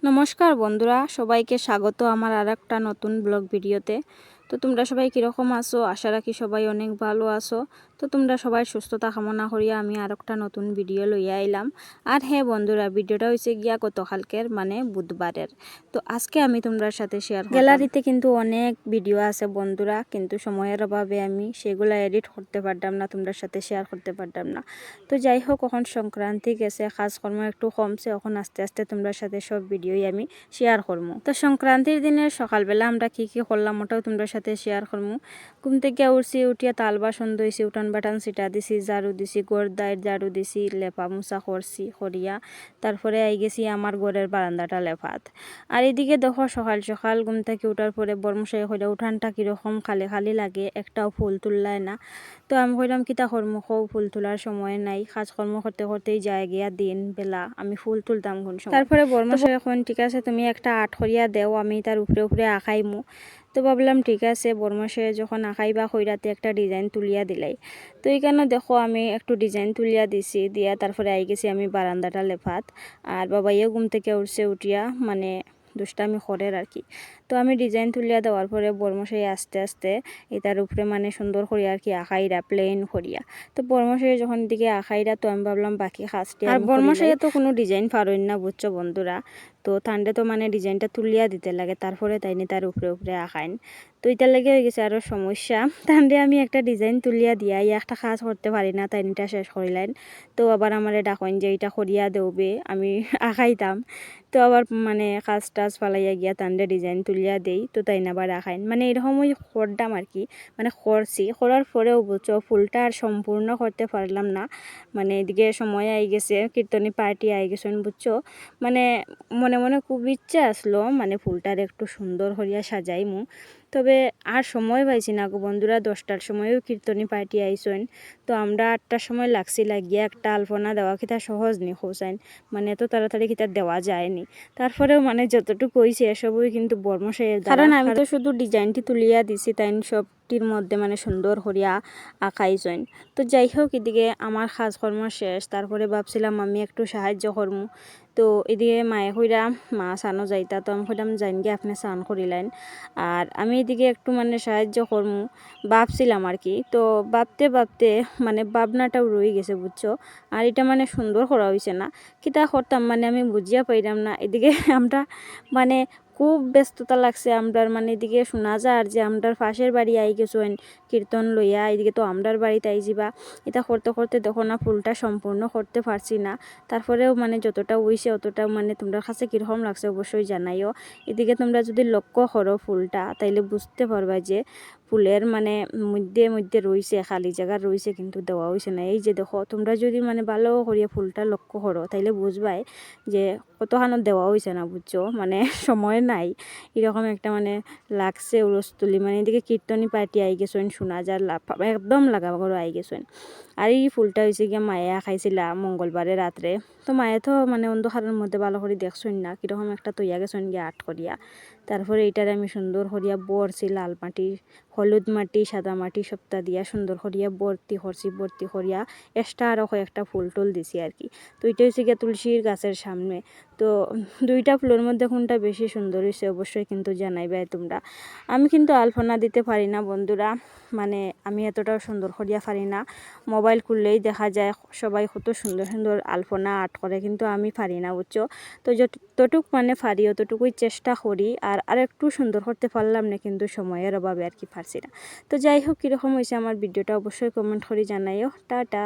নমস্কার বন্ধুরা, সবাইকে স্বাগত আমার আরেকটা নতুন ব্লগ ভিডিওতে। তো তোমরা সবাই কীরকম আছো? আশা রাখি সবাই অনেক ভালো আছো। তো তোমরা সবাই সুস্থতা কামনা করিয়া আমি আরেকটা নতুন ভিডিও লইয়া আইলাম। আর হ্যাঁ বন্ধুরা, ভিডিওটা হয়েছে গিয়া গতকালকের মানে বুধবারের। তো আজকে আমি তোমরা সাথে শেয়ার গ্যালারিতে কিন্তু অনেক ভিডিও আছে বন্ধুরা, কিন্তু সময়ের অভাবে আমি সেগুলো এডিট করতে পারতাম না, তোমরা সাথে শেয়ার করতে পারতাম না। তো যাই হোক, এখন সংক্রান্তি গেছে, কাজকর্ম একটু কমছে, এখন আস্তে আস্তে তোমরা সাথে সব ভিডিওই আমি শেয়ার করবো। তো সংক্রান্তির দিনের সকালবেলা আমরা কি কি করলাম ওটাও তোমরা সাথে শেয়ার করবো। ঘুম থেকে উঠছি, উঠিয়া তাল বাসন ধুইছি, উঠান বাটান সিটা দিছি, ঝাড়ু দিছি, গড় দায়ের ঝাড়ু দিছি, লেপা মুছা করছি করিয়া তারপরে আই গেছি আমার ঘরের বারান্দাটা লেফাত। আর এদিকে দেখো, সকাল সকাল ঘুম থেকে উঠার পরে বর্মশাই কইরা উঠানটা কীরকম খালি খালি লাগে, একটাও ফুল তুললায় না। তো আমি কইলাম কিতা কর্ম খৌ, ফুল তোলার সময় নাই, কাজকর্ম করতে করতেই যায় গিয়া দিন বেলা, আমি ফুল তুলতাম কোন সময়। তারপরে বর্মশাই এখন ঠিক আছে তুমি একটা আর্ট করিয়া দেও, আমি তার উপরে উপরে আঁকাইমু। তো ভাবলাম ঠিক আছে, বর্মশাই যখন আঁকাইবা কইরাতে একটা ডিজাইন তুলিয়া দিলাই। তো এইখানে দেখো আমি একটু ডিজাইন তুলিয়া দিছি, দিয়া তারপরে আই গেছি আমি বারান্দাটা লেফাত। আর বাবাইও ঘুম থেকে উঠছে, উঠিয়া মানে দুষ্টামি করের আর কি। তো আমি ডিজাইন তুলিয়া দেওয়ার পরে বর্মশাই আস্তে আস্তে এটার উপরে মানে সুন্দর করিয়া আর কি আঁকাইরা, প্লেন করিয়া। তো বর্মশাই যখন দিকে আঁকাইরা, তো আমি ভাবলাম বাকি কাজটি আর বর্মশাই তো কোনো ডিজাইন পারইন না বুঝছো বন্ধুরা। তো তান্ডে তো মানে ডিজাইনটা তুলিয়া দিতে লাগে, তারপরে তাইনি তার উপরে উপরে আঁকাইন। তো এটার লেগে হয়ে গেছে আরও সমস্যা। তান্ডে আমি একটা ডিজাইন তুলিয়া দিয়া একটা কাজ করতে পারি না, তাইনিটা শেষ করিলেন। তো আবার আমার ডাকইন যে এটা করিয়া দেবে, আমি আঁকাইতাম। তো আবার মানে কাজ টাজ ফালাইয়া গিয়া তান্ডে ডিজাইন তুলিয়া দেই, তো তাই না আবার আঁকাইন। মানে এরকম ওই করতাম আর কি, মানে করছি, করার পরেও বুঝছো ফুলটা আর সম্পূর্ণ করতে পারলাম না। মানে এদিকে সময় আই গেছে, কীর্তনী পার্টি আই গেছেন বুঝছো। মানে মনে মনে খুব ইচ্ছা আসলো মানে ফুলটার একটু সুন্দর করিয়া সাজাইমু, তবে আর সময় পাইছি না গো বন্ধুরা। 10টার সময়ও কীর্তনী পার্টি আইসেন, তো আমরা 8টার সময় লাগছি, লাগিয়া একটা আলপনা দেওয়া কিতা সহজ নি খোঁজাইন, মানে এত তাড়াতাড়ি কিতা দেওয়া যায়নি। তারপরেও মানে যতটুকু হয়েছে এসবই কিন্তু বর্মশাইয়ের দ্বারা, কারণ আমি তো শুধু ডিজাইনটি তুলিয়া দিছি, তাই সবটির মধ্যে মানে সুন্দর করিয়া আঁকাইছেন। তো যাই হোক, এদিকে আমার কাজকর্ম শেষ, তারপরে ভাবছিলাম আমি একটু সাহায্য করমু। তো এদিকে মায়ে কইরা মা সানো যাইতা, তো আমি কইলাম যাইন গিয়ে আপনি স্নান করিলেন, আর আমি এদিকে একটু মানে সাহায্য করমু ভাবছিলাম আর কি। তো ভাবতে ভাবতে মানে ভাবনাটাও রয়ে গেছে বুঝছো। আর এটা মানে সুন্দর করা হয়েছে না, কিতা করতাম মানে আমি বুঝিয়া পাইলাম না। এদিকে আমরা মানে খুব ব্যস্ততা লাগছে আমরার, মানে এদিকে শোনা যায় আর যে আমরার পাশের বাড়ি আই গেছেন কীর্তন লইয়া, এদিকে তো আমরার বাড়িতে আই যাবা। এটা করতে করতে দেখো না ফুলটা সম্পূর্ণ করতে পারছি না। তারপরেও মানে যতটা হইছে অতটা মানে তোমরা কাছে কীরকম লাগছে অবশ্যই জানাইও। এদিকে তোমরা যদি লক্ষ্য করো ফুলটা, তাইলে বুঝতে পারবা যে ফুলের মানে মধ্যে মধ্যে রয়েছে, খালি জায়গা রয়েছে, কিন্তু দেওয়া হয়েছে না। এই যে দেখো, তোমরা যদি মানে ভালো করিয়া ফুলটা লক্ষ্য করো তাইলে বুঝবাই যে কতখানো দেওয়া হয়েছে না বুঝছো, মানে সময় নাই এরকম একটা মানে লাগছে উরস্তুলি। মানে এদিকে কীর্তনী পার্টি আই গেছেন, শোনা যার একদম লাগা করে আই গেছেন। আর এই ফুলটা হয়েছে গিয়ে মায়া খাইছিলা মঙ্গলবারে রাত্রে। তো মায়ে তো মানে অন্ধকারের মধ্যে ভালো করে দেখছেন না, কীরকম একটা তৈয়া গেছেন গিয়ে আট করিয়া। তারপরে এইটার আমি সুন্দর করিয়া বরছি, লাল মাটি, হলুদ মাটি, সাদা মাটি সপ্তাহ দিয়া সুন্দর করিয়া ভর্তি করছি, ভর্তি করিয়া এক্সট্রা আরও কয়েকটা ফুল টুল দিছি আর কি। তো এটা হচ্ছে গিয়ে তুলসীর গাছের সামনে। তো দুইটা ফুলের মধ্যে কোনটা বেশি সুন্দর হয়েছে অবশ্যই কিন্তু জানাইবাই তোমরা। আমি কিন্তু আলপনা দিতে পারি না বন্ধুরা, মানে আমি এতটাও সুন্দর করিয়া পারি না। মোবাইল খুললেই দেখা যায় সবাই কত সুন্দর সুন্দর আলপনা আর্ট করে, কিন্তু আমি পারি না বুঝছো। তো যতটুক মানে পারি অতটুকুই চেষ্টা করি, আর একটু সুন্দর করতে পারলাম না, কিন্তু সময়ের অভাবে আর কি পারছি না। তো যাই হোক, কীরকম হয়েছে আমার ভিডিওটা অবশ্যই কমেন্ট করে জানাইও। টাটা।